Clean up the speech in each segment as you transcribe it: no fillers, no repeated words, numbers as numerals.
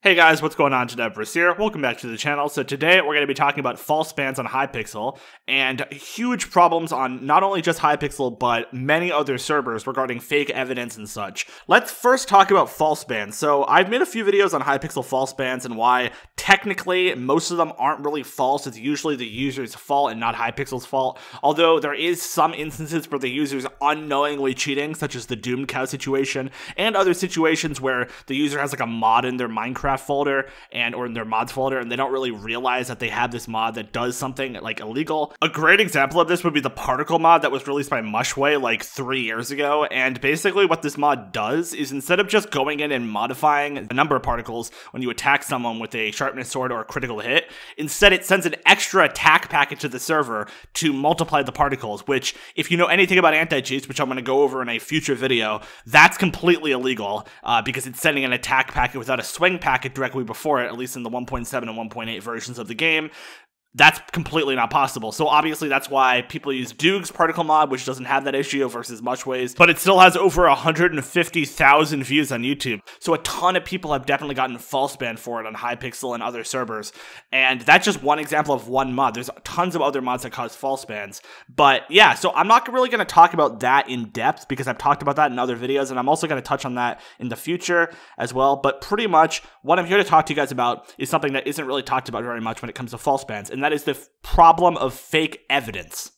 Hey guys, what's going on? Janevris here. Welcome back to the channel. So today we're going to be talking about false bans on Hypixel and huge problems on not only just Hypixel but many other servers regarding fake evidence and such. Let's first talk about false bans. So I've made a few videos on Hypixel false bans and why technically most of them aren't really false. It's usually the user's fault and not Hypixel's fault. Although there is some instances where the user's unknowingly cheating, such as the Doomed Cow situation, and other situations where the user has like a mod in their Minecraft folder or in their mods folder and they don't really realize that they have this mod that does something like illegal. A great example of this would be the particle mod that was released by Mushway like 3 years ago, and basically what this mod does is instead of just going in and modifying the number of particles when you attack someone with a sharpness sword or a critical hit, instead it sends an extra attack packet to the server to multiply the particles, which if you know anything about anti-cheats, which I'm going to go over in a future video, that's completely illegal because it's sending an attack packet without a swing packet directly before it, at least in the 1.7 and 1.8 versions of the game. That's completely not possible. So obviously that's why people use Doog's particle mod, which doesn't have that issue versus Mushway's, but it still has over 150,000 views on YouTube. So a ton of people have definitely gotten false banned for it on Hypixel and other servers. And that's just one example of one mod. There's tons of other mods that cause false bans. But yeah, so I'm not really going to talk about that in depth because I've talked about that in other videos, and I'm also going to touch on that in the future as well. But pretty much what I'm here to talk to you guys about is something that isn't really talked about very much when it comes to false bans, and that is the problem of fake evidence.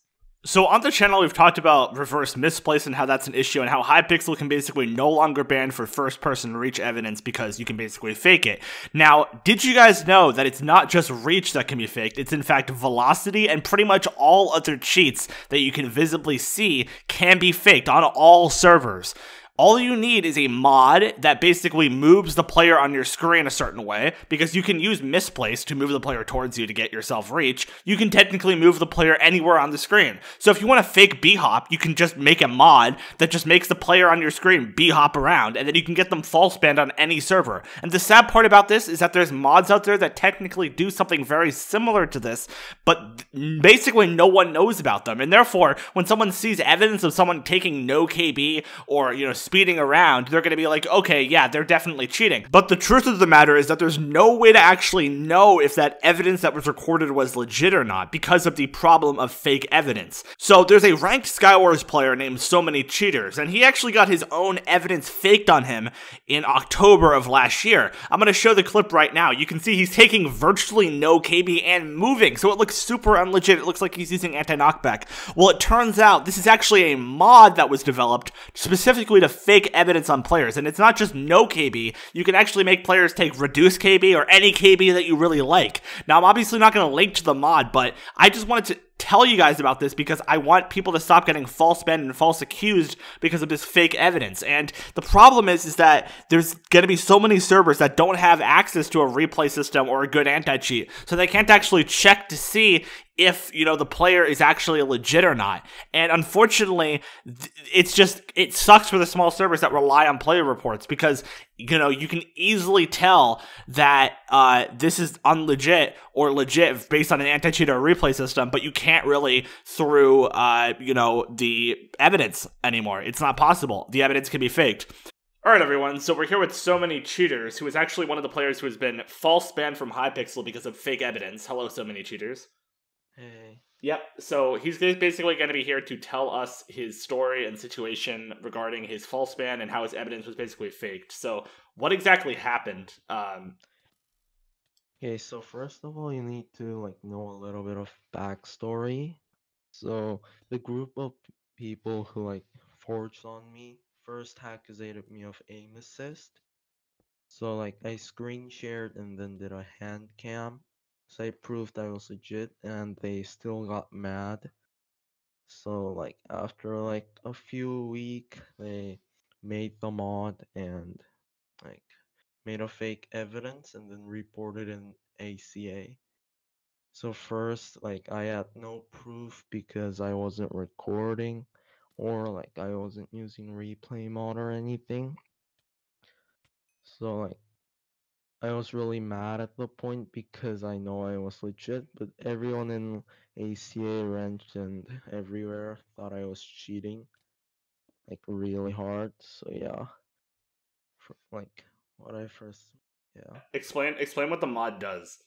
So on the channel, we've talked about reverse misplace and how that's an issue and how Hypixel can basically no longer ban for first-person reach evidence because you can basically fake it. Now, did you guys know that it's not just reach that can be faked? It's in fact velocity, and pretty much all other cheats that you can visibly see can be faked on all servers. All you need is a mod that basically moves the player on your screen a certain way, because you can use misplace to move the player towards you to get yourself reach. You can technically move the player anywhere on the screen. So if you want to fake b-hop, you can just make a mod that just makes the player on your screen b-hop around, and then you can get them false banned on any server. And the sad part about this is that there's mods out there that technically do something very similar to this, but basically no one knows about them. And therefore, when someone sees evidence of someone taking no KB or, speeding around, they're going to be like, okay, yeah, they're definitely cheating. But the truth of the matter is that there's no way to actually know if that evidence that was recorded was legit or not because of the problem of fake evidence. So there's a ranked Skywars player named So Many Cheaters, and he actually got his own evidence faked on him in October of last year. I'm going to show the clip right now. You can see he's taking virtually no KB and moving, so it looks super unlegit. It looks like he's using anti-knockback. Well, it turns out this is actually a mod that was developed specifically to fake evidence on players, and it's not just no KB. You can actually make players take reduced KB or any KB that you really like. Now, I'm obviously not going to link to the mod, but I just wanted to tell you guys about this because I want people to stop getting false banned and false accused because of this fake evidence. And the problem is that there's going to be so many servers that don't have access to a replay system or a good anti-cheat, so they can't actually check to see if, the player is actually legit or not. And unfortunately, it sucks for the small servers that rely on player reports because, you can easily tell that this is unlegit or legit based on an anti-cheat or a replay system, but you can't really through, the evidence anymore. It's not possible. The evidence can be faked. Alright everyone, so we're here with So Many Cheaters, who is actually one of the players who has been false banned from Hypixel because of fake evidence. Hello, So Many Cheaters. Hey. Yep, so he's basically going to be here to tell us his story and situation regarding his false ban and how his evidence was basically faked. So, what exactly happened? Okay, so first of all, you need to know a little bit of backstory. So the group of people who forged on me first accusated me of aim assist. So I screen shared and then did a hand cam. So I proved I was legit and they still got mad. So after a few weeks they made the mod and like made a fake evidence and then reported in ACA. So first, I had no proof because I wasn't recording or I wasn't using replay mod or anything. So I was really mad at the point because I know I was legit, but everyone in ACA, Wrench, and everywhere thought I was cheating really hard. So yeah, what I first Yeah. Explain what the mod does.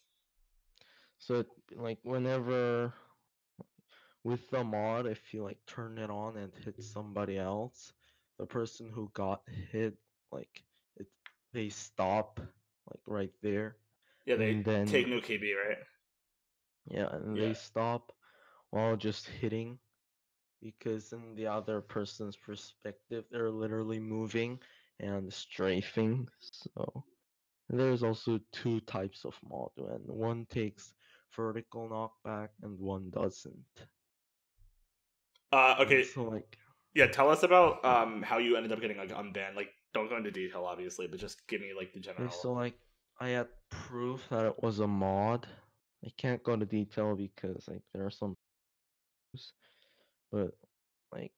So like whenever with the mod, if you like turn it on and hit somebody else, the person who got hit, like it, they stop like right there, Yeah, they and then take no KB, right? yeah, and Yeah. they stop while just hitting, because in the other person's perspective, they're literally moving and strafing. So there's also two types of mod, and one takes vertical knockback and one doesn't. And Okay. so like Yeah, tell us about how you ended up getting like unbanned. Like, don't go into detail, obviously, but just give me like the okay, general. so like I had proof that it was a mod. I can't go into detail because like there are some, but like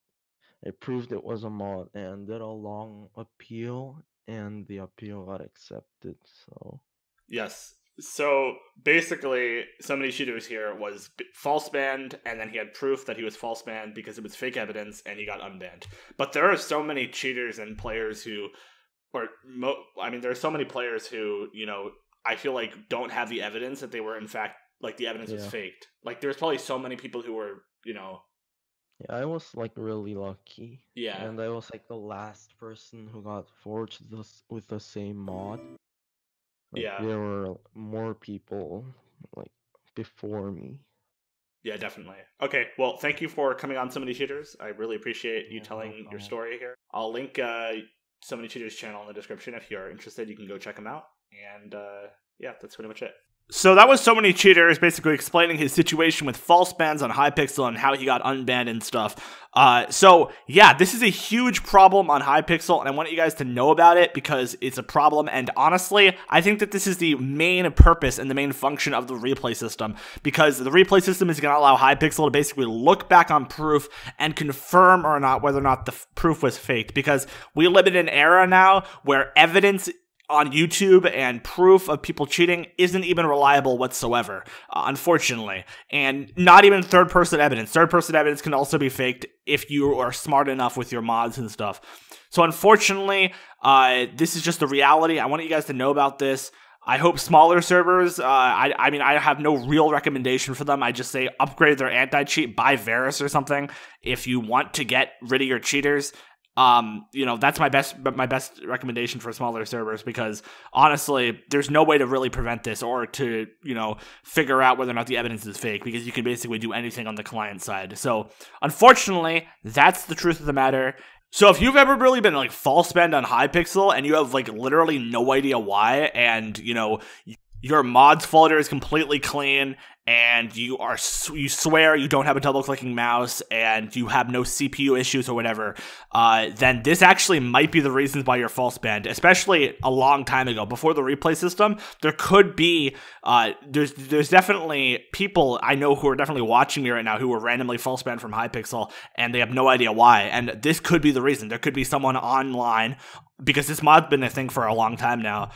I proved it was a mod and did a long appeal, and the appeal got accepted. So Yes. So basically, so many cheaters here was false banned, and then he had proof that he was false banned because it was fake evidence, and he got unbanned. But there are so many cheaters and players who, I mean, there are so many players who, I feel like don't have the evidence that they were in fact like the evidence was yeah, faked. Like, there's probably so many people who were, yeah, I was like really lucky, yeah, and I was like the last person who got forged this with the same mod. Like yeah. there were more people like before me. Yeah, definitely. Okay, well, thank you for coming on So Many Cheaters. I really appreciate you Yeah, no telling your problem. story here. I'll link So Many Cheaters channel in the description. If you're interested, you can go check them out. And yeah, that's pretty much it. So that was So Many Cheaters basically explaining his situation with false bans on Hypixel and how he got unbanned and stuff. So yeah, this is a huge problem on Hypixel, and I want you guys to know about it because it's a problem. And honestly, I think that this is the main purpose and the main function of the replay system, because the replay system is going to allow Hypixel to basically look back on proof and confirm or not whether or not the proof was faked. Because we live in an era now where evidence on YouTube and proof of people cheating isn't even reliable whatsoever, unfortunately. And not even third-person evidence. Third-person evidence can also be faked if you are smart enough with your mods and stuff. So unfortunately, this is just the reality. I want you guys to know about this. I hope smaller servers, I mean, I have no real recommendation for them. I just say upgrade their anti-cheat, buy Varus or something if you want to get rid of your cheaters. That's my best recommendation for smaller servers, because honestly, there's no way to really prevent this or to, figure out whether or not the evidence is fake, because you can basically do anything on the client side. So unfortunately, that's the truth of the matter. So if you've ever really been like false banned on Hypixel and you have like literally no idea why, and your mods folder is completely clean, and you swear you don't have a double-clicking mouse, and you have no CPU issues or whatever, then this actually might be the reasons why you're false banned. Especially a long time ago, before the replay system, there could be, there's definitely people I know who are definitely watching me right now who were randomly false banned from Hypixel, and they have no idea why. And this could be the reason. There could be someone online, because this mod's been a thing for a long time now,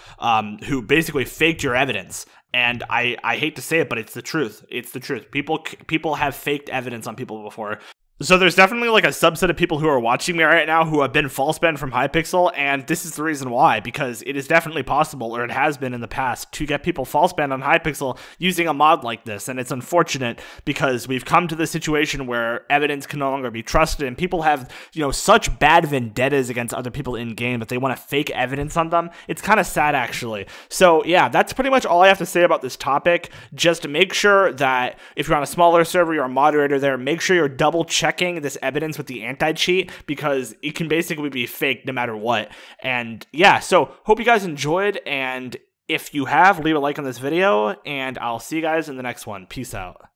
who basically faked your evidence. And I hate to say it, but it's the truth. It's the truth. People have faked evidence on people before. So there's definitely like a subset of people who are watching me right now who have been false banned from Hypixel, and this is the reason why, because it is definitely possible, or it has been in the past, to get people false banned on Hypixel using a mod like this. And it's unfortunate because we've come to the situation where evidence can no longer be trusted, and people have, such bad vendettas against other people in game that they want to fake evidence on them. It's kind of sad, actually. So yeah, that's pretty much all I have to say about this topic. Just make sure that if you're on a smaller server, you're a moderator there, make sure you're double checking this evidence with the anti-cheat, because it can basically be fake no matter what. And yeah, so hope you guys enjoyed, and if you have, leave a like on this video, and I'll see you guys in the next one. Peace out.